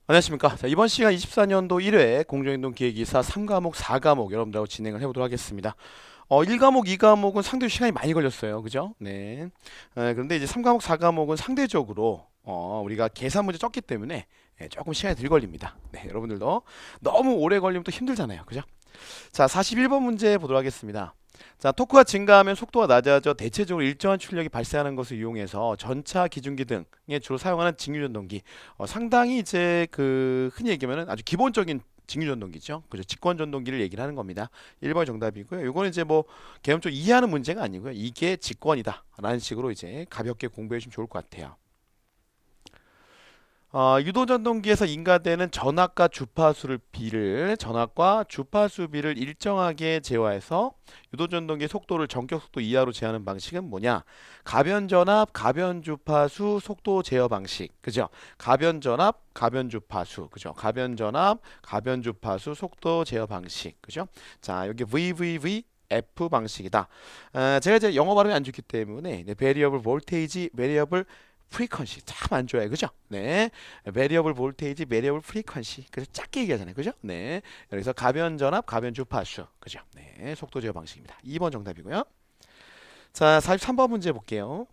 안녕하십니까. 자, 이번 시간 24년도 1회 공정행동 기획이사 3과목, 4과목 여러분들하고 진행을 해보도록 하겠습니다. 1과목, 2과목은 상대적으로 시간이 많이 걸렸어요. 그죠? 네. 그런데 이제 3과목, 4과목은 상대적으로 우리가 계산 문제 적기 때문에 조금 시간이 덜 걸립니다. 네, 여러분들도 너무 오래 걸리면 또 힘들잖아요. 그죠? 자, 41번 문제 보도록 하겠습니다. 자, 토크가 증가하면 속도가 낮아져 대체적으로 일정한 출력이 발생하는 것을 이용해서 전차, 기중기 등에 주로 사용하는 직류전동기. 상당히 이제 그 흔히 얘기하면 아주 기본적인 직류전동기죠. 그죠? 직권전동기를 얘기를 하는 겁니다. 1번이 정답이고요. 요거는 이제 뭐 개념적으로 이해하는 문제가 아니고요. 이게 직권이다 라는 식으로 이제 가볍게 공부해 주시면 좋을 것 같아요. 유도전동기에서 인가되는 전압과 주파수를 전압과 주파수 비를 일정하게 제어해서 유도전동기의 속도를 전격 속도 이하로 제어하는 방식은 뭐냐? 가변전압, 가변주파수, 속도 제어 방식. 그죠? 가변전압, 가변주파수. 그죠? 가변전압, 가변주파수, 속도 제어 방식. 그죠? 자, 여기 VVV F 방식이다. 제가 이제 영어 발음이 안 좋기 때문에 variable voltage, variable frequency 참 안 좋아요. 그죠? 네. variable voltage, variable frequency. 그래서 작게 얘기하잖아요. 그죠? 네. 여기서 가변 전압, 가변 주파수. 그죠? 네. 속도 제어 방식입니다. 2번 정답이고요. 자, 43번 문제 볼게요.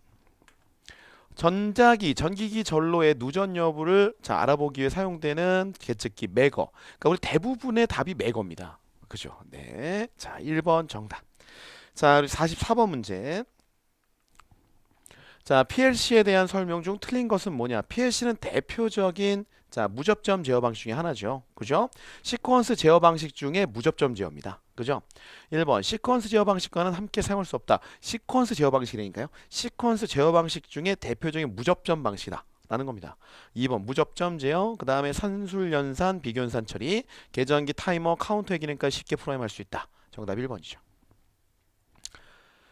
전기기 전로의 누전 여부를 알아보기 위해 사용되는 계측기 매거. 그러니까 우리 대부분의 답이 매거입니다. 그죠? 네. 자, 1번 정답. 자, 우리 44번 문제. 자, PLC에 대한 설명 중 틀린 것은 뭐냐? PLC는 대표적인 무접점 제어 방식 중에 하나죠. 그죠? 시퀀스 제어 방식 중에 무접점 제어입니다. 그죠? 1번 시퀀스 제어 방식과는 함께 사용할 수 없다. 시퀀스 제어 방식이니까요. 시퀀스 제어 방식 중에 대표적인 무접점 방식이다. 라는 겁니다. 2번 무접점 제어, 그 다음에 산술 연산, 비교연산 처리, 계전기 타이머, 카운터의 기능까지 쉽게 프로그램할 수 있다. 정답 1번이죠.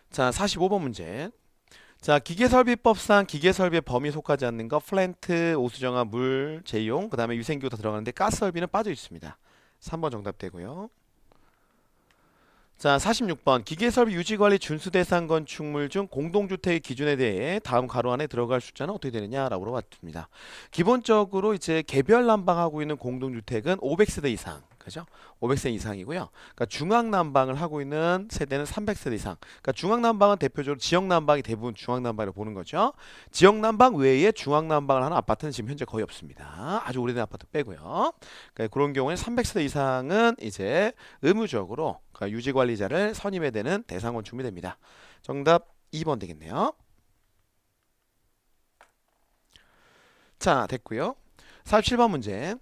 자, 45번 문제. 자, 기계설비법상 기계설비의 범위에 속하지 않는 거 플랜트, 오수정화, 물, 제용, 그 다음에 유생기후 다 들어가는데 가스설비는 빠져 있습니다. 3번 정답 되고요. 자, 46번 기계설비 유지관리 준수대상 건축물 중 공동주택의 기준에 대해 다음 가로 안에 들어갈 숫자는 어떻게 되느냐라고 물어봤습니다. 기본적으로 이제 개별 난방하고 있는 공동주택은 500세대 이상, 그죠? 500세 이상이고요. 그러니까 중앙난방을 하고 있는 세대는 300세대 이상. 그러니까 중앙난방은 대표적으로 지역난방이 대부분 중앙난방으로 보는 거죠. 지역난방 외에 중앙난방을 하는 아파트는 지금 현재 거의 없습니다. 아주 오래된 아파트 빼고요. 그러니까 그런 경우에 300세대 이상은 이제 의무적으로 유지관리자를 선임해야 되는 대상 건축물이 됩니다. 정답 2번 되겠네요. 자, 됐고요. 47번 문제.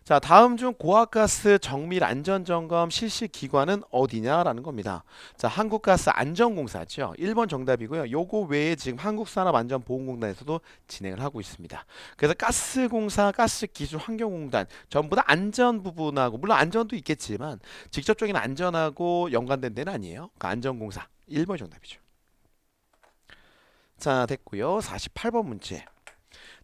자, 다음 중 고압가스 정밀 안전점검 실시 기관은 어디냐라는 겁니다. 자, 한국가스 안전공사죠. 1번 정답이고요. 요거 외에 지금 한국산업안전보건공단에서도 진행을 하고 있습니다. 그래서 가스공사, 가스기술환경공단 전부 다 안전 부분하고 물론 안전도 있겠지만 직접적인 안전하고 연관된 데는 아니에요. 그러니까 안전공사 1번 정답이죠. 자, 됐고요. 48번 문제.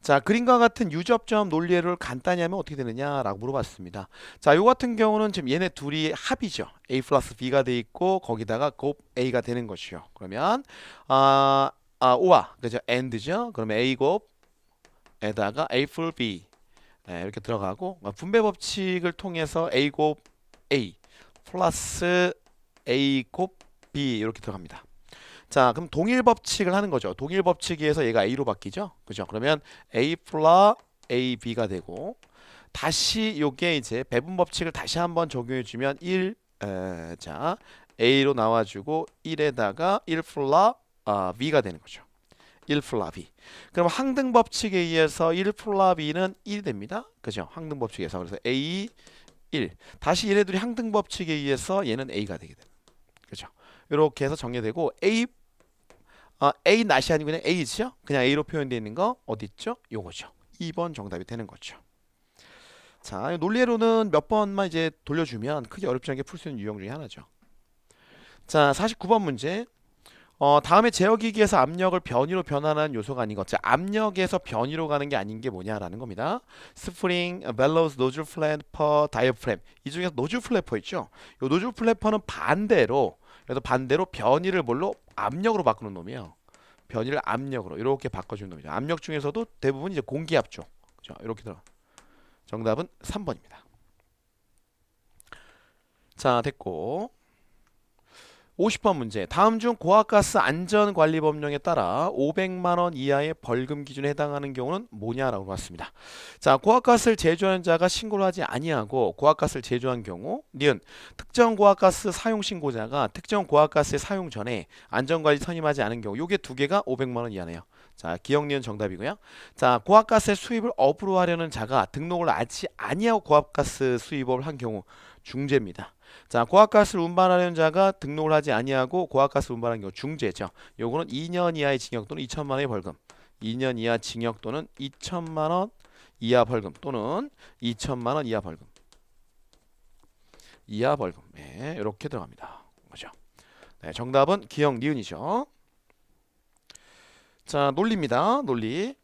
자, 그림과 같은 유접점 논리를 간단히 하면 어떻게 되느냐라고 물어봤습니다. 자, 요 같은 경우는 지금 얘네 둘이 합이죠. A 플러스 B가 돼 있고 거기다가 곱 A가 되는 것이요. 그러면 O와 그죠? AND죠. 그러면 A 곱에다가 A 풀 B 이렇게 들어가고 분배 법칙을 통해서 A 곱 A 플러스 A 곱 B 이렇게 들어갑니다. 자, 그럼 동일 법칙을 하는 거죠. 동일 법칙에 의해서 얘가 A로 바뀌죠. 그죠? 그러면 A 플러 AB가 되고 다시 요게 이제 배분 법칙을 다시 한번 적용해 주면 1 A로 나와 주고 1에다가 1 플러 B가 되는 거죠. 1 플러 B. 그럼 항등 법칙에 의해서 1 플러 B는 1이 됩니다. 그죠? 항등 법칙에서 그래서 A 1. 다시 얘네들이 항등 법칙에 의해서 얘는 A가 되게 됩니다. 그죠? 이렇게 해서 정리되고 A 낫이 아니고 그냥 A죠? 그냥 A로 표현되어 있는 거 어디 있죠? 요거죠. 2번 정답이 되는 거죠. 자, 논리로는 몇 번만 이제 돌려주면 크게 어렵지 않게 풀 수 있는 유형 중에 하나죠. 자, 49번 문제. 다음에 제어기기에서 압력을 변위로 변환하는 요소가 아닌 것. 자, 압력에서 변위로 가는 게 아닌 게 뭐냐라는 겁니다. 스프링, 벨로우스, 노즐 플래퍼, 다이어프램. 이 중에서 노즐 플래퍼 있죠? 요 노즐 플래퍼는 반대로 변위를 뭘로? 압력으로 바꾸는 놈이에요. 변위를 압력으로 이렇게 바꿔주는 놈이죠. 압력 중에서도 대부분 이제 공기압 쪽. 그죠? 이렇게 들어. 정답은 3번입니다. 자, 됐고. 50번 문제. 다음 중 고압가스 안전관리법령에 따라 500만 원 이하의 벌금 기준에 해당하는 경우는 뭐냐라고 봤습니다. 자, 고압가스를 제조하는 자가 신고를 하지 아니하고 고압가스를 제조한 경우, 니은 특정 고압가스 사용 신고자가 특정 고압가스의 사용 전에 안전관리 선임하지 않은 경우, 요게 두 개가 500만 원 이하네요. 자, 기억 니은 정답이고요. 자, 고압가스의 수입을 업으로 하려는 자가 등록을 하지 아니하고 고압가스 수입업을 한 경우 중죄입니다. 자, 고압가스를 운반하려는 자가 등록을 하지 아니하고 고압가스를 운반한 경우 중죄죠. 요거는 2년 이하의 징역 또는 2천만 원의 벌금. 2년 이하 징역 또는 2천만 원 이하 벌금 또는 2천만 원 이하 벌금. 이하 벌금. 네, 이렇게 들어갑니다. 그죠? 네, 정답은 기억 니은이죠. 자, 논리입니다. 논리.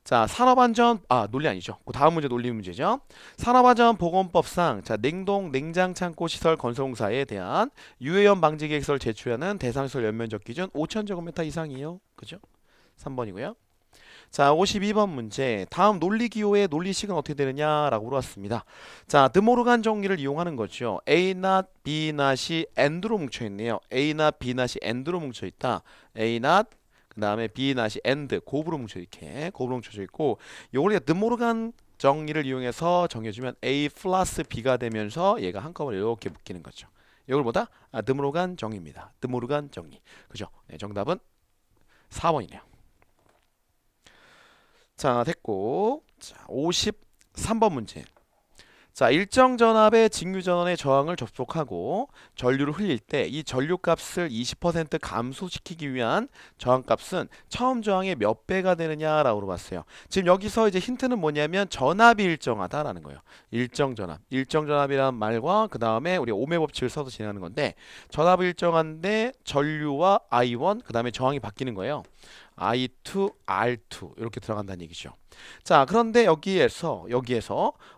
자, 논리 아니죠. 그 다음 문제 논리 문제죠. 산업안전보건법상 자, 냉장창고 시설 건설공사에 대한 유해염 방지 계획서를 제출하는 대상시설 연면적 기준 5,000제곱미터 이상이요. 그죠? 3번이고요. 자, 52번 문제. 다음 논리기호의 논리식은 어떻게 되느냐라고 물어봤습니다. 자, 드모르간 정리를 이용하는 거죠. A not, B not이 and로 뭉쳐있네요. A not, B not이 and로 뭉쳐있다. A not, 그 다음에 B not이 and, 곱으로 뭉쳐져 있고, 요걸 드모르간 정리를 이용해서 정해주면 A 플러스 B가 되면서 얘가 한꺼번에 이렇게 묶이는 거죠. 이걸 뭐다? 드모르간 정리입니다. 드모르간 정리. 그죠? 네, 정답은 4번이네요. 자, 됐고. 자, 53번 문제. 자, 일정 전압의 직류전원의 저항을 접촉하고 전류를 흘릴 때 이 전류값을 20% 감소시키기 위한 저항값은 처음 저항의 몇 배가 되느냐라고 물어봤어요. 지금 여기서 이제 힌트는 뭐냐면 전압이 일정하다라는 거예요. 일정 전압. 일정 전압이라는 말과 그 다음에 우리 오음의 법칙을 써서 진행하는 건데, 전압이 일정한데 전류와 I1 그 다음에 저항이 바뀌는 거예요. I2, R2 이렇게 들어간다는 얘기죠. 자, 그런데 여기에서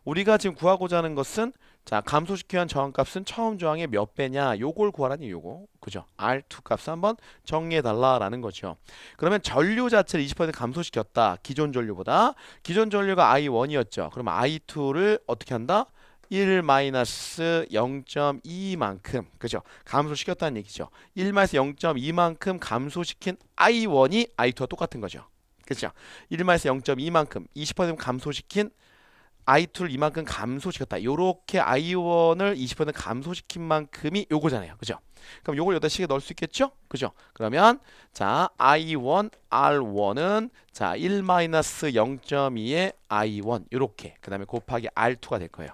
우리가 지금 구하고자 하는 것은, 자, 감소시켜야 한 저항값은 처음 저항의 몇 배냐, 요걸 구하라니. 요거 그죠? R2 값을 한번 정리해 달라라는 거죠. 그러면 전류 자체를 20% 감소시켰다. 기존 전류가 I1이었죠. 그러면 I2를 어떻게 한다? 1-0.2만큼, 그죠? 감소시켰다는 얘기죠. 1-0.2만큼 감소시킨 I1이 I2와 똑같은 거죠. 그죠? 1-0.2만큼 20% 감소시킨 I2를 이만큼 감소시켰다. 요렇게 I1을 20% 감소시킨 만큼이 요거잖아요. 그죠? 그럼 요걸 여기다 식에 넣을 수 있겠죠? 그죠? 그러면 자, I1, R1은 자, 1-0.2의 I1 요렇게, 그 다음에 곱하기 R2가 될 거예요.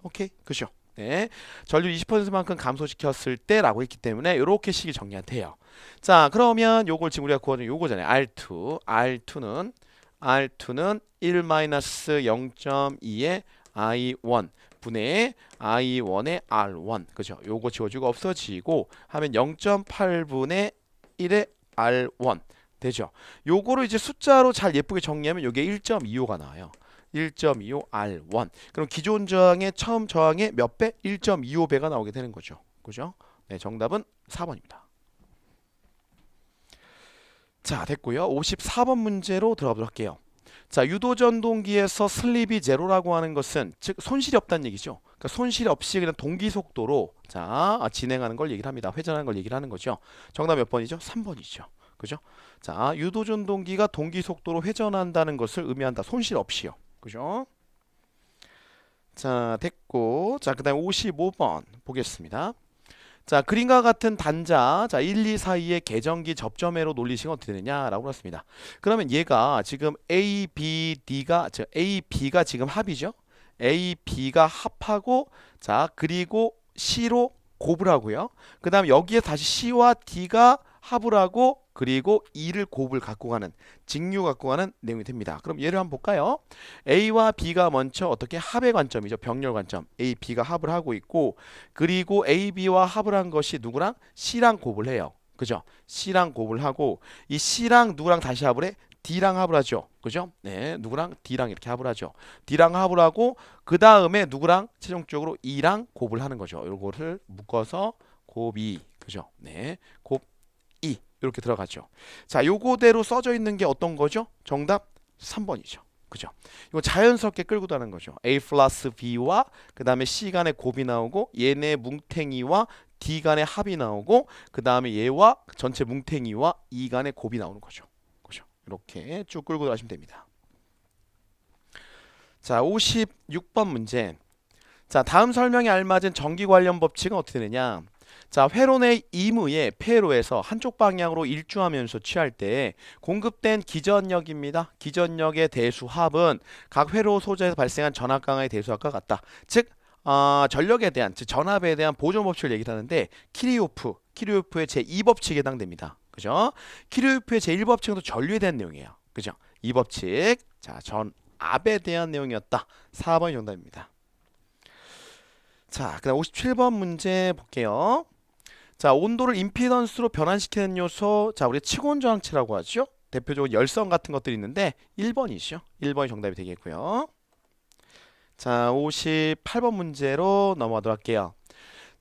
오케이, 그죠? 네, 전류 20%만큼 감소시켰을 때라고 했기 때문에 이렇게 식이 정리가 돼요. 자, 그러면 요걸 지금 우리가 구하는 요거잖아요. R2는 1-0.2의 I1 분의 I1의 R1, 그죠? 요거 지워주고 없어지고 하면 0.8분의 1의 R1 되죠? 요거를 이제 숫자로 잘 예쁘게 정리하면 요게 1.25가 나와요. 1.25 R1. 그럼 기존 저항의 처음 저항의 몇 배? 1.25배가 나오게 되는 거죠. 그죠? 네, 정답은 4번입니다. 자, 됐고요. 54번 문제로 들어가 보도록 할게요. 자, 유도전동기에서 슬립이 제로라고 하는 것은 즉 손실이 없다는 얘기죠. 그러니까 손실 없이 그냥 동기 속도로 자, 진행하는 걸 얘기를 합니다. 회전하는 걸 얘기를 하는 거죠. 정답 몇 번이죠? 3번이죠. 그죠? 자, 유도전동기가 동기 속도로 회전한다는 것을 의미한다. 손실 없이요. 그죠? 자, 됐고. 자, 그 다음에 55번 보겠습니다. 자, 그림과 같은 단자, 자, 1, 2 사이의 계전기 접점회로 논리식은 어떻게 되느냐라고 그랬습니다. 그러면 얘가 지금 A, B, D가, A, B가 지금 합이죠? A, B가 합하고, 자, 그리고 C로 곱을 하고요. 그 다음에 여기에 다시 C와 D가 합을 하고, 그리고 E를 곱을 갖고 가는, 직류 갖고 가는 내용이 됩니다. 그럼 예를 한번 볼까요? A와 B가 먼저 어떻게 합의 관점이죠. 병렬 관점. A, B가 합을 하고 있고, 그리고 A, B와 합을 한 것이 누구랑? C랑 곱을 해요. 그죠? C랑 곱을 하고, 이 C랑 누구랑 다시 합을 해? D랑 합을 하죠. 그죠? 네, 누구랑? D랑 이렇게 합을 하죠. D랑 합을 하고, 그 다음에 누구랑? 최종적으로 E랑 곱을 하는 거죠. 이거를 묶어서 곱이, 그죠? 네, 곱 이렇게 들어가죠. 자, 요거대로 써져 있는 게 어떤 거죠? 정답 3번이죠. 그죠? 이거 자연스럽게 끌고 가는 거죠. A 플러스 B와 그 다음에 C 간의 곱이 나오고 얘네 뭉탱이와 D 간의 합이 나오고 그 다음에 얘와 전체 뭉탱이와 E 간의 곱이 나오는 거죠. 그죠? 이렇게 쭉 끌고 가시면 됩니다. 자, 56번 문제. 자, 다음 설명에 알맞은 전기 관련 법칙은 어떻게 되느냐? 자, 회로의 임의의 폐로에서 한쪽 방향으로 일주하면서 취할 때 공급된 기전력입니다. 기전력의 대수합은 각 회로 소재에서 발생한 전압 강화의 대수합과 같다. 즉, 전력에 대한, 즉 전압에 대한 보존 법칙을 얘기하는데 키르호프의 제2법칙에 해당됩니다. 그죠? 키르호프의 제1법칙은 또 전류에 대한 내용이에요. 그죠? 이 법칙, 자, 전압에 대한 내용이었다. 4번이 정답입니다. 자, 그다음 57번 문제 볼게요. 자, 온도를 임피던스로 변환시키는 요소, 자, 우리 치고온 저항체라고 하죠. 대표적으로 열선 같은 것들이 있는데 1번이죠. 1번이 정답이 되겠고요. 자, 58번 문제로 넘어가도록 할게요.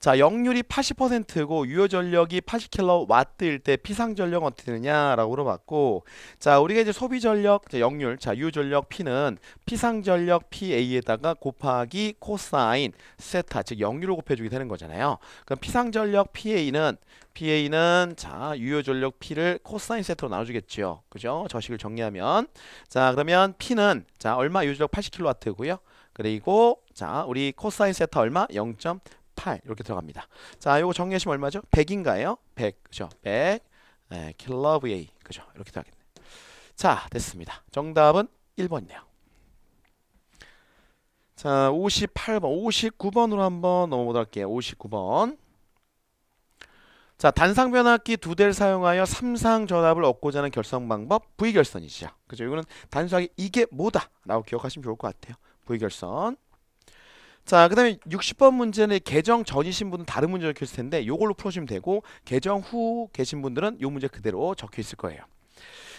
자, 역률이 80%고 유효 전력이 80kW일 때 피상 전력은 어떻게 되느냐라고 물어봤고, 자, 우리가 이제 소비 전력, 역률, 자, 유효 전력 P는 피상 전력 PA에다가 곱하기 코사인 세타, 즉 역률을 곱해주게 되는 거잖아요. 그럼 피상 전력 PA는 자, 유효 전력 P를 코사인 세타로 나눠주겠죠. 그죠? 저식을 정리하면, 자, 그러면 P는 자, 얼마? 유효 전력 80kW고요. 그리고 자, 우리 코사인 세타 얼마? 0.8 이렇게 들어갑니다. 자, 요거 정리하시면 얼마죠? 100인가요? 100, 그죠? 100 kVA, 그죠? 이렇게 들어가겠네. 자, 됐습니다. 정답은 1번이네요. 자, 58번, 59번으로 한번 넘어보도록 할게요. 59번. 자, 단상 변압기 2대를 사용하여 3상 전압을 얻고자 하는 결선 방법 V결선이죠. 그죠? 이거는 단순하게 이게 뭐다 라고 기억하시면 좋을 것 같아요. V결선. 자, 그 다음에 60번 문제는 개정 전이신 분은 다른 문제 적혀 있을 텐데 요걸로 풀어주면 되고, 개정 후 계신 분들은 요 문제 그대로 적혀 있을 거예요.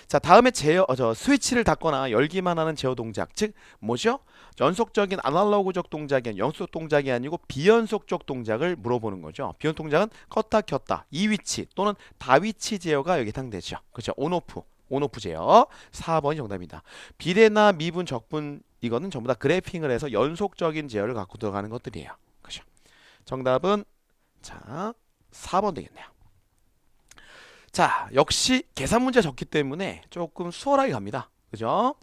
자, 다음에 스위치를 닫거나 열기만 하는 제어 동작, 즉 뭐죠? 연속적인 아날로그적 동작이 아니라 연속 동작이 아니고 비연속적 동작을 물어보는 거죠. 비연속 동작은 껐다 켰다, 이 위치 또는 다위치 제어가 여기 해당되죠. 그렇죠? 온오프 제어. 4번이 정답입니다. 비례나 미분, 적분 이거는 전부 다 그래핑을 해서 연속적인 제어를 갖고 들어가는 것들이에요. 그죠? 정답은 자 4번 되겠네요. 자, 역시 계산 문제 적기 때문에 조금 수월하게 갑니다. 그죠?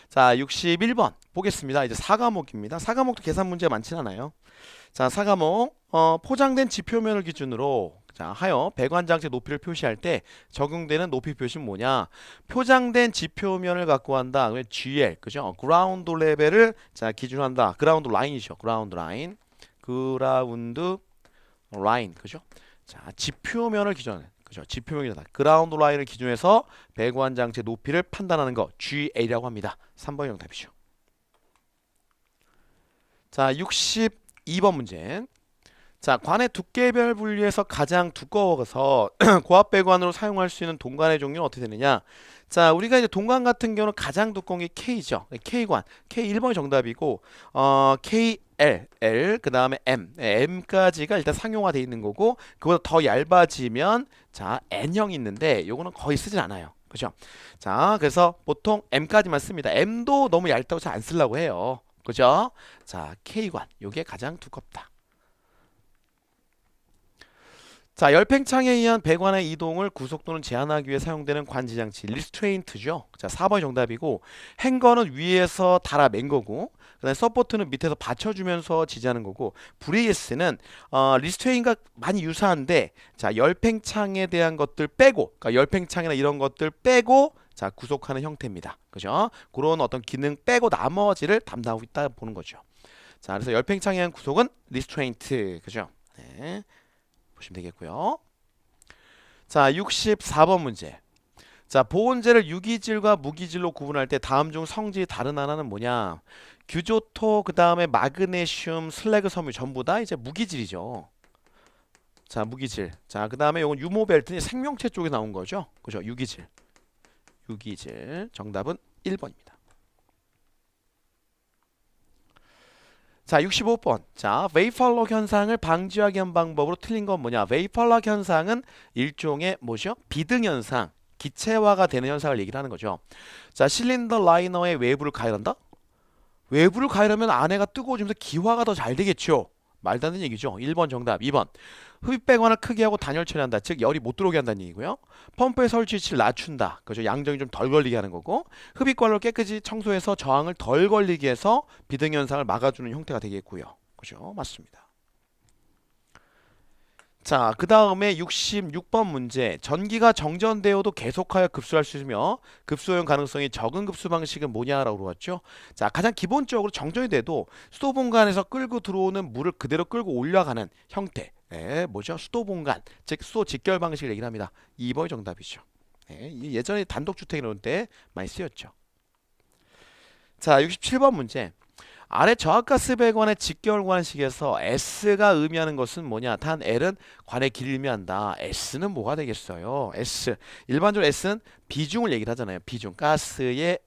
자, 61번 보겠습니다. 이제 4과목입니다. 4과목도 계산 문제 많진 않아요. 자, 4과목 포장된 지표면을 기준으로 자, 하여 배관장치 높이를 표시할 때 적용되는 높이 표시는 뭐냐? 포장된 지표면을 갖고 한다. 그러면 GL, 그죠? 그라운드 레벨을 자, 기준한다. 그라운드 라인이죠. 그라운드 라인. 그죠? 자, 지표면을 기준하는, 그죠? 지표면이다. 그라운드 라인을 기준해서 배관장치 높이를 판단하는 거 GL이라고 합니다. 3번이 정답이죠. 자, 62번 문제. 자, 관의 두께별 분류에서 가장 두꺼워서 고압 배관으로 사용할 수 있는 동관의 종류는 어떻게 되느냐? 자, 우리가 이제 동관 같은 경우는 가장 두꺼운 게 K죠. K관. K 1번이 정답이고, KL, 그 다음에 M까지가 일단 상용화되어 있는 거고, 그보다 더 얇아지면, 자, N형이 있는데, 요거는 거의 쓰진 않아요. 그죠? 자, 그래서 보통 M까지만 씁니다. M도 너무 얇다고 잘 안 쓰려고 해요. 그죠? 자, K관. 요게 가장 두껍다. 자, 열팽창에 의한 배관의 이동을 구속 또는 제한하기 위해 사용되는 관제장치 리스트레인트죠. 자, 4번이 정답이고, 행거는 위에서 달아 맨 거고, 그다음에 서포트는 밑에서 받쳐주면서 지지하는 거고, 브레이스는 리스트레인과 많이 유사한데, 자, 열팽창에 대한 것들 빼고, 그러니까 열팽창이나 이런 것들 빼고, 자, 구속하는 형태입니다. 그죠? 그런 어떤 기능 빼고 나머지를 담당하고 있다 보는 거죠. 자, 그래서 열팽창에 의한 구속은 리스트레인트, 그죠? 네. 보시면 되겠고요. 자, 64번 문제. 자, 보온재를 유기질과 무기질로 구분할 때 다음 중 성질이 다른 하나는 뭐냐? 규조토, 그 다음에 마그네슘, 슬래그 섬유 전부 다 이제 무기질이죠. 자, 무기질. 자, 그 다음에 이건 유모벨트는 생명체 쪽에 나온 거죠. 그죠? 유기질. 정답은 1번입니다. 자, 65번. 자, 웨이펄럭 현상을 방지하기 위한 방법으로 틀린 건 뭐냐? 웨이펄럭 현상은 일종의 뭐죠? 비등 현상, 기체화가 되는 현상을 얘기를 하는 거죠. 자, 실린더 라이너의 외부를 가열한다? 외부를 가열하면 안에가 뜨거워지면서 기화가 더 잘 되겠죠. 말도 안 되는 얘기죠. 1번 정답. 2번. 흡입 배관을 크게 하고 단열 처리한다. 즉 열이 못 들어오게 한다는 얘기고요. 펌프의 설치 위치를 낮춘다. 그죠? 양정이 좀 덜 걸리게 하는 거고. 흡입 관로 깨끗이 청소해서 저항을 덜 걸리게 해서 비등 현상을 막아주는 형태가 되겠고요. 그죠? 맞습니다. 자, 그 다음에 66번 문제. 전기가 정전되어도 계속하여 급수할 수 있으며 급수효용 가능성이 적은 급수 방식은 뭐냐라고 물어봤죠. 자, 가장 기본적으로 정전이 돼도 수도 본관에서 끌고 들어오는 물을 그대로 끌고 올라가는 형태. 뭐죠? 수도 본관, 즉 수도 직결 방식을 얘기를 합니다. 2번이 정답이죠. 예전에 단독주택 이런 때 많이 쓰였죠. 자, 67번 문제. 아래 저하가스 배관의 직결 관식에서 S가 의미하는 것은 뭐냐? 단 L은 관의 길이를 의미한다. S는 뭐가 되겠어요? S. 일반적으로 S는 비중을 얘기를 하잖아요. 비중. 가스의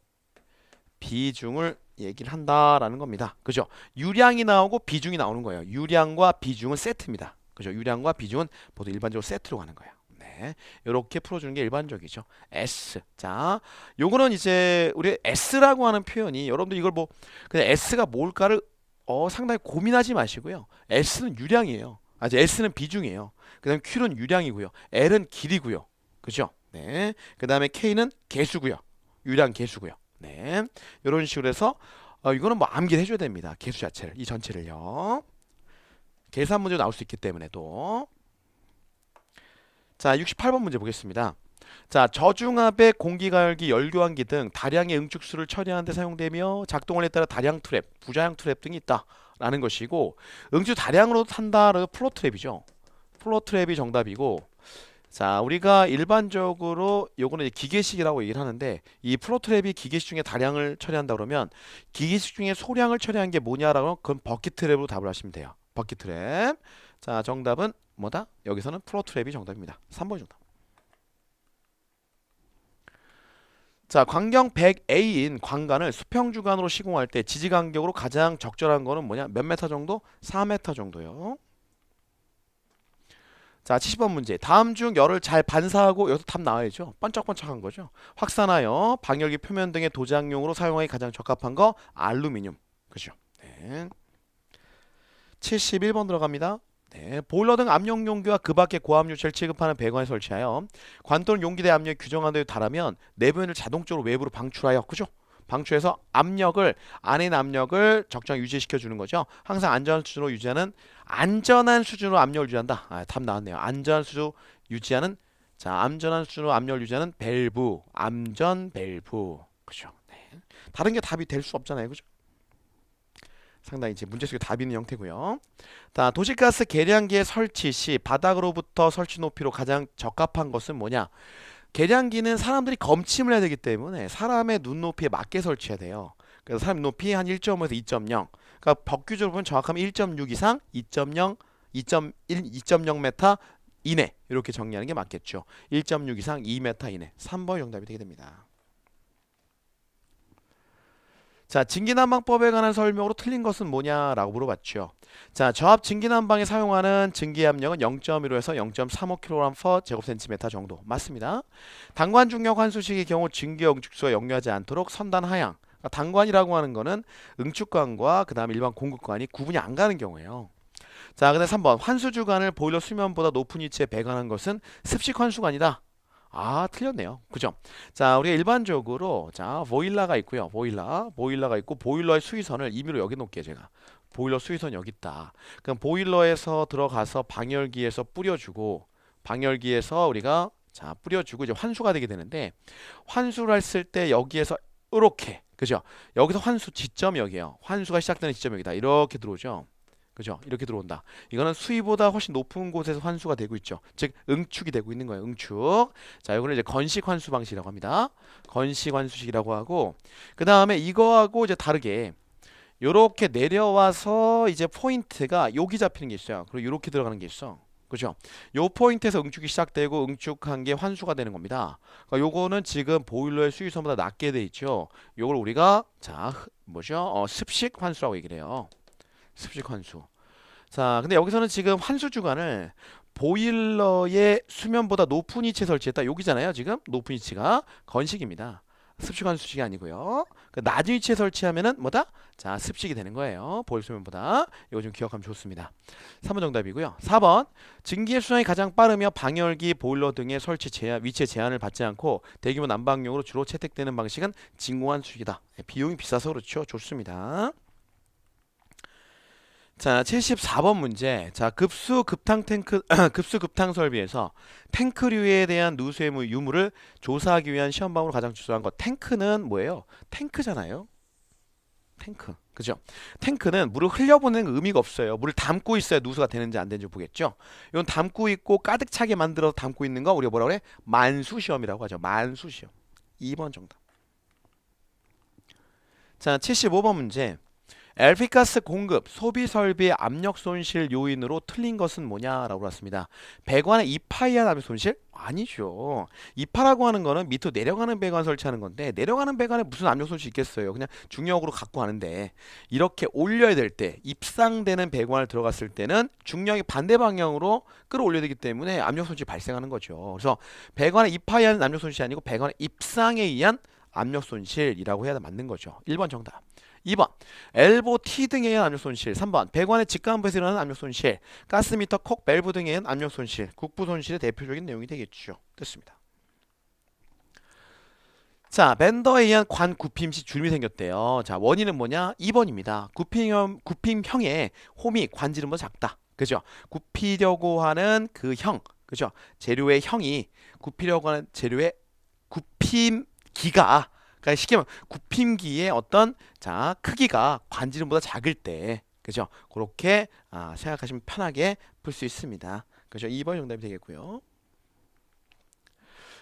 비중을 얘기를 한다라는 겁니다. 그죠? 유량이 나오고 비중이 나오는 거예요. 유량과 비중은 세트입니다. 그죠? 유량과 비중은 보통 일반적으로 세트로 가는 거예요. 네. 이렇게 풀어주는 게 일반적이죠. S. 자, 요거는 이제 우리 S라고 하는 표현이 여러분들 이걸 뭐 그냥 S가 뭘까를 상당히 고민하지 마시고요. S는 유량이에요. S는 비중이에요. 그다음에 Q는 유량이고요. L은 길이고요. 그죠? 네. 그다음에 K는 개수고요. 유량 개수고요. 네. 이런 식으로 해서 이거는 뭐 암기를 해줘야 됩니다. 개수 자체를 이 전체를요. 계산 문제 나올 수 있기 때문에 또. 자, 68번 문제 보겠습니다. 자, 저중압의 공기가열기, 열교환기 등 다량의 응축수를 처리하는 데 사용되며 작동원리에 따라 다량 트랩, 부자량 트랩 등이 있다라는 것이고 응축 다량으로 탄다는 플로 트랩이죠. 플로 트랩이 정답이고 자, 우리가 일반적으로 요거는 이제 기계식이라고 얘기를 하는데 이 플로 트랩이 기계식 중에 다량을 처리한다 그러면 기계식 중에 소량을 처리한 게 뭐냐라고 그건 버킷 트랩으로 답을 하시면 돼요. 버킷 트랩. 자, 정답은 뭐다? 여기서는 플로 트랩이 정답입니다. 3번이 정답. 자, 광경 100A인 광관을 수평주간으로 시공할 때 지지간격으로 가장 적절한 거는 뭐냐? 몇 메타 정도? 4m 정도요. 자, 70번 문제. 다음 중 열을 잘 반사하고 여기서 답 나와야죠. 번쩍번쩍한 거죠. 확산하여 방열기 표면 등의 도장용으로 사용하기 가장 적합한 거 알루미늄. 그죠? 네. 71번 들어갑니다. 네, 보일러 등 압력 용기와 그 밖의 고압 유체를 취급하는 배관에 설치하여 관 또는 용기대 압력이 규정한 데에 달하면 내부연을 자동적으로 외부로 방출하여 그죠? 방출해서 압력을 안에 있는 압력을 적정히 유지시켜 주는 거죠. 항상 안전한 수준으로 유지하는 안전한 수준으로 압력을 유지한다. 답 나왔네요. 안전한 수준 유지하는 자, 안전한 수준으로 압력을 유지하는 밸브, 암전 밸브. 그죠? 네. 다른 게 답이 될 수 없잖아요. 그죠? 상당히 이제 문제 속에 답이 있는 형태고요. 자, 도시가스 계량기의 설치 시 바닥으로부터 설치 높이로 가장 적합한 것은 뭐냐? 계량기는 사람들이 검침을 해야 되기 때문에 사람의 눈높이에 맞게 설치해야 돼요. 그래서 사람 높이 한 1.5에서 2.0. 그러니까 법규적으로 보면 정확하면 1.6 이상, 2.0, 2.1, 2.0m 이내 이렇게 정리하는 게 맞겠죠. 1.6 이상 2m 이내. 3번이 정답이 되게 됩니다. 자, 증기난방법에 관한 설명으로 틀린 것은 뭐냐라고 물어봤죠. 자, 저압 증기난방에 사용하는 증기압력은 0.15에서 0.35kg/제곱센티미터 정도 맞습니다. 단관 중력 환수식의 경우 증기 응축수가 역류하지 않도록 선단 하향. 그러니까 단관이라고 하는 거는 응축관과 그 다음에 일반 공급관이 구분이 안 가는 경우예요. 자, 근데 3번 환수주관을 보일러 수면보다 높은 위치에 배관한 것은 습식 환수관이다. 틀렸네요. 그죠? 자, 우리가 일반적으로 자, 보일러가 있고요. 보일러가 있고 보일러의 수위선을 임의로 여기 놓을게요, 제가. 보일러 수위선 여기 있다. 그럼 보일러에서 들어가서 방열기에서 뿌려주고 방열기에서 우리가 자, 뿌려주고 이제 환수가 되게 되는데 환수를 했을 때 여기에서 이렇게 그죠? 여기서 환수 지점이 여기에요. 환수가 시작되는 지점이 여기다. 이렇게 들어오죠. 그죠? 이렇게 들어온다. 이거는 수위보다 훨씬 높은 곳에서 환수가 되고 있죠. 즉 응축이 되고 있는 거예요. 응축. 자, 이거는 이제 건식 환수 방식이라고 합니다. 건식 환수식이라고 하고 그 다음에 이거하고 이제 다르게 요렇게 내려와서 이제 포인트가 여기 잡히는 게 있어요. 그리고 요렇게 들어가는 게 있어. 그죠? 요 포인트에서 응축이 시작되고 응축한 게 환수가 되는 겁니다. 그러니까 요거는 지금 보일러의 수위선보다 낮게 돼 있죠. 요걸 우리가 자, 뭐죠? 습식 환수라고 얘기를 해요. 습식 환수. 자, 근데 여기서는 지금 환수 주관을 보일러의 수면보다 높은 위치에 설치했다. 여기잖아요. 지금 높은 위치가 건식입니다. 습식한 수식이 아니고요. 그 낮은 위치에 설치하면은 뭐다? 자, 습식이 되는 거예요. 보일소면보다. 이거 좀 기억하면 좋습니다. 3번 정답이고요. 4번 증기의 순환이 가장 빠르며 방열기, 보일러 등의 설치 제한, 위치에 제한을 받지 않고 대규모 난방용으로 주로 채택되는 방식은 진공한 수식이다. 비용이 비싸서 그렇죠. 좋습니다. 자, 74번 문제. 자, 급수 급탕 탱크 급수 급탕 설비에서 탱크류에 대한 누수의 유무를 조사하기 위한 시험 방법으로 가장 추천한 것. 탱크는 뭐예요? 탱크잖아요. 탱크. 그죠? 탱크는 물을 흘려보내는 의미가 없어요. 물을 담고 있어야 누수가 되는지 안 되는지 보겠죠? 이건 담고 있고 가득 차게 만들어서 담고 있는 거 우리가 뭐라 그래? 만수 시험이라고 하죠. 만수 시험. 2번 정답. 자, 75번 문제. LP가스 공급, 소비 설비의 압력 손실 요인으로 틀린 것은 뭐냐라고 했습니다. 배관의 이파에 의한 압력 손실? 아니죠. 이파라고 하는 거는 밑으로 내려가는 배관 설치하는 건데 내려가는 배관에 무슨 압력 손실 있겠어요. 그냥 중력으로 갖고 가는데 이렇게 올려야 될 때 입상되는 배관을 들어갔을 때는 중력이 반대 방향으로 끌어올려야 되기 때문에 압력 손실이 발생하는 거죠. 그래서 배관의 이파에 의한 압력 손실이 아니고 배관의 입상에 의한 압력 손실이라고 해야 맞는 거죠. 1번 정답. 2번 엘보, T 등에 의한 압력 손실. 3번 배관의 직관부에서 일어나는 압력 손실. 가스미터, 콕, 밸브 등에 의한 압력 손실. 국부 손실의 대표적인 내용이 되겠죠. 됐습니다. 자, 벤더에 의한 관 굽힘 시 주름이 생겼대요. 자, 원인은 뭐냐? 2번입니다. 굽힘형의 홈이 관질음보다 작다. 그죠? 굽히려고 하는 그 형, 그죠? 재료의 형이 굽히려고 하는 재료의 굽힘기가, 그러니까 쉽게 말하면 굽힘기의 어떤 자 크기가 관지름보다 작을 때, 그죠? 그렇게 생각하시면 편하게 풀 수 있습니다. 그죠? 2번 정답이 되겠고요.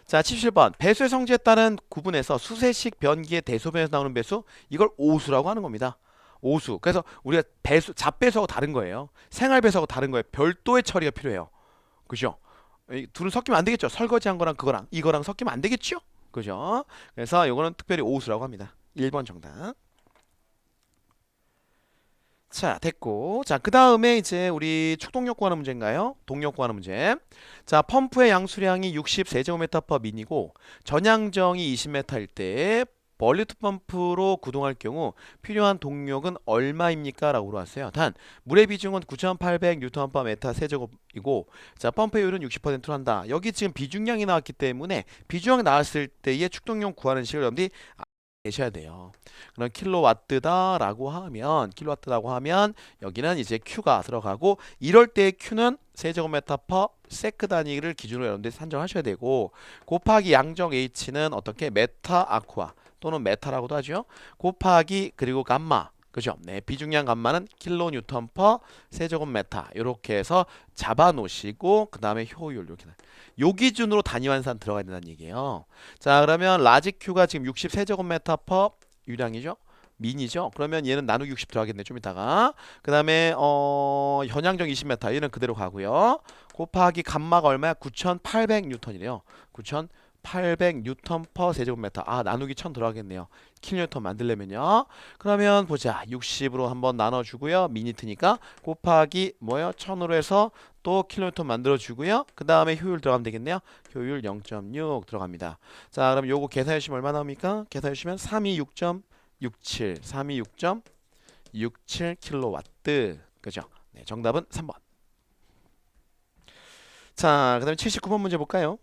자, 77번 배수의 성질에 따른 구분에서 수세식 변기의 대소변에서 나오는 배수, 이걸 오수라고 하는 겁니다. 오수. 그래서 우리가 배수, 잡배수하고 다른 거예요. 생활배수하고 다른 거예요. 별도의 처리가 필요해요. 그죠? 이 둘은 섞이면 안 되겠죠. 설거지한 거랑 그거랑 이거랑 섞이면 안 되겠죠. 그죠? 그래서 이거는 특별히 오수라고 합니다. 1번 정답. 자, 됐고. 자, 그 다음에 이제 우리 축동력 구하는 문제인가요? 동력 구하는 문제. 자, 펌프의 양수량이 60세제곱미터 미니고 전향정이 20m일 때 벌리트 펌프로 구동할 경우 필요한 동력은 얼마입니까? 라고 물어봤어요. 단, 물의 비중은 9,800Nm 세제곱이고, 자, 펌프 효율은 60%로 한다. 여기 지금 비중량이 나왔기 때문에 비중량 나왔을 때의 축동력 구하는 식을 여러분들이 계셔야 돼요. 그럼 킬로와트다라고 하면 여기는 이제 Q가 들어가고, 이럴 때 Q는 세제곱미터 퍼 세크 단위를 기준으로 여러분들이 산정하셔야 되고, 곱하기 양적 H는 어떻게 메타 아쿠아 또는 메타라고도 하죠. 곱하기 그리고 감마, 그죠? 네, 비중량 감마는 킬로뉴턴 퍼 세제곱미터 이렇게 해서 잡아 놓으시고, 그 다음에 효율 이렇게 요 기준으로 단위 환산 들어가야 된다는 얘기예요. 자, 그러면 라지 Q가 지금 60 세제곱미터 퍼 유량이죠. 미니죠. 그러면 얘는 나누기 60 들어가겠네. 좀 이따가. 그 다음에 현양정 20m 얘는 그대로 가고요. 곱하기 감마가 얼마야? 9,800N이래요. 9,800N 퍼 세제곱미터. 나누기 1000 들어가겠네요. 킬로뉴턴 만들려면요. 그러면 보자. 60으로 한번 나눠주고요. 미니트니까 곱하기 뭐예요? 1000으로 해서 또 킬로뉴턴 만들어주고요. 그 다음에 효율 들어가면 되겠네요. 효율 0.6 들어갑니다. 자, 그럼 요거 계산해주시면 얼마 나옵니까? 계산해주시면 326.67 326.67 킬로와트. 그죠? 네, 정답은 3번. 자, 그 다음에 79번 문제 볼까요?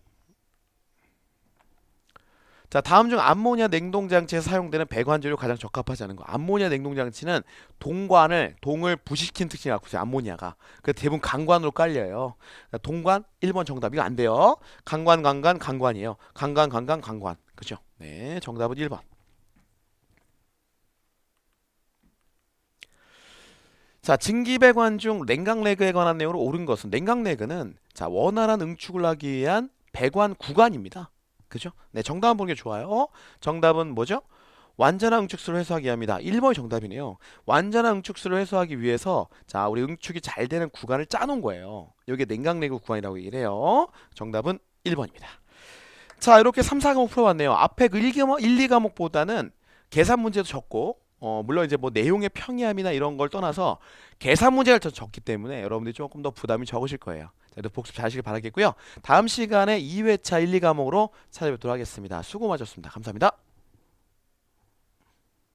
자, 다음 중 암모니아 냉동장치에 사용되는 배관재료 가장 적합하지 않은 거. 암모니아 냉동장치는 동을 부식시키는 특징이 갖고 있어요. 암모니아가. 그래서 대부분 강관으로 깔려요. 동관 1번 정답. 이거 안 돼요. 강관이에요. 강관. 그죠? 네, 정답은 1번. 자, 증기배관 중 냉각레그에 관한 내용으로 옳은 것은, 냉각레그는 자, 원활한 응축을 하기 위한 배관 구간입니다. 그죠? 네, 정답 한번 보는 게 좋아요. 정답은 뭐죠? 완전한 응축수를 회수하기 위함이다. 1번이 정답이네요. 완전한 응축수를 회수하기 위해서 자, 우리 응축이 잘 되는 구간을 짜놓은 거예요. 여기 냉각레그 구간이라고 얘기를 해요. 정답은 1번입니다. 자, 이렇게 3, 4과목 풀어봤네요. 앞에 그 1, 2과목보다는 계산 문제도 적고, 물론 이제 뭐 내용의 평이함이나 이런 걸 떠나서 계산 문제가 더 적기 때문에 여러분들이 조금 더 부담이 적으실 거예요. 자, 복습 잘 하시길 바라겠고요. 다음 시간에 2회차 1, 2과목으로 찾아뵙도록 하겠습니다. 수고 많으셨습니다. 감사합니다.